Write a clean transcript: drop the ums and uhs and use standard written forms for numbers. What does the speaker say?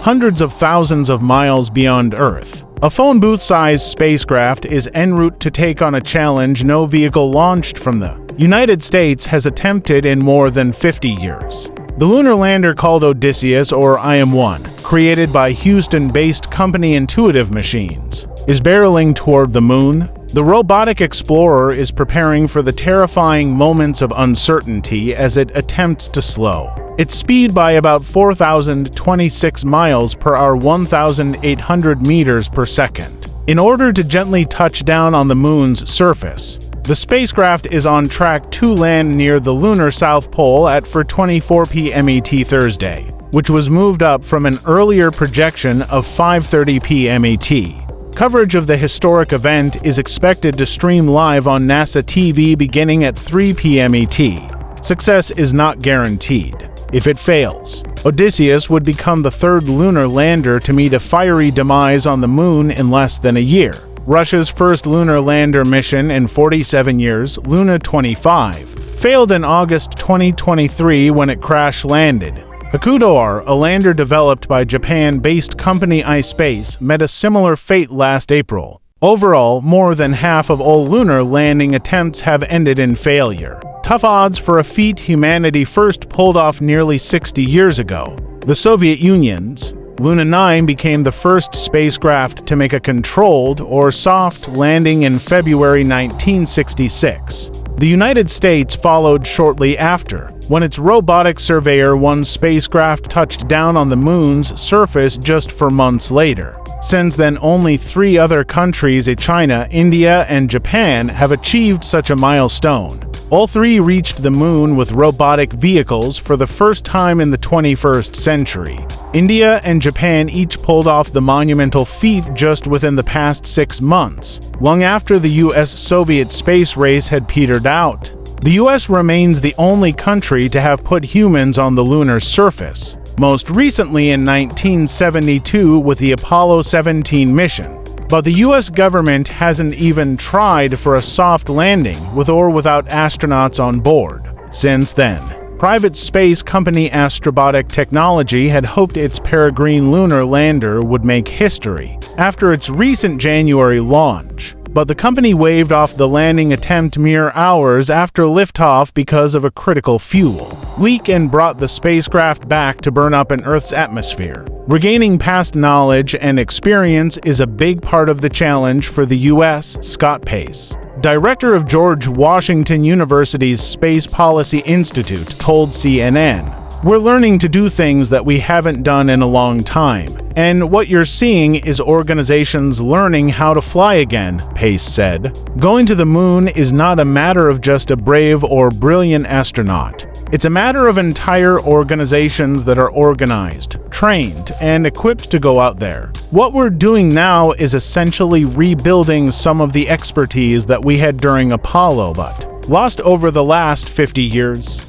hundreds of thousands of miles beyond Earth. A phone booth-sized spacecraft is en route to take on a challenge no vehicle launched from the United States has attempted in more than 50 years. The lunar lander called Odysseus, or IM-1, created by Houston-based company Intuitive Machines, is barreling toward the moon. The robotic explorer is preparing for the terrifying moments of uncertainty as it attempts to slow its speed by about 4,026 miles per hour, 1,800 meters per second, in order to gently touch down on the moon's surface. The spacecraft is on track to land near the lunar South Pole at 4:24 p.m. ET Thursday, which was moved up from an earlier projection of 5:30 p.m. ET. Coverage of the historic event is expected to stream live on NASA TV beginning at 3 p.m. ET. Success is not guaranteed. If it fails, Odysseus would become the third lunar lander to meet a fiery demise on the moon in less than a year. Russia's first lunar lander mission in 47 years, Luna 25, failed in August 2023 when it crash-landed. Hakuto-R, a lander developed by Japan-based company iSpace, met a similar fate last April. Overall, more than half of all lunar landing attempts have ended in failure. Tough odds for a feat humanity first pulled off nearly 60 years ago. The Soviet Union's Luna 9 became the first spacecraft to make a controlled or soft landing in February 1966. The United States followed shortly after, when its robotic Surveyor 1 spacecraft touched down on the moon's surface just 4 months later. Since then, only 3 other countries, China, India, and Japan, have achieved such a milestone. All 3 reached the moon with robotic vehicles for the first time in the 21st century. India and Japan each pulled off the monumental feat just within the past 6 months, long after the US-Soviet space race had petered out. The US remains the only country to have put humans on the lunar surface, most recently in 1972 with the Apollo 17 mission. But the US government hasn't even tried for a soft landing with or without astronauts on board. Since then, private space company Astrobotic Technology had hoped its Peregrine lunar lander would make history after its recent January launch. But the company waved off the landing attempt mere hours after liftoff because of a critical fuel leak and brought the spacecraft back to burn up in Earth's atmosphere. Regaining past knowledge and experience is a big part of the challenge for the U.S., Scott Pace, director of George Washington University's Space Policy Institute, told CNN. We're learning to do things that we haven't done in a long time, and what you're seeing is organizations learning how to fly again, Pace said. Going to the moon is not a matter of just a brave or brilliant astronaut. It's a matter of entire organizations that are organized, trained, and equipped to go out there. What we're doing now is essentially rebuilding some of the expertise that we had during Apollo but lost over the last 50 years.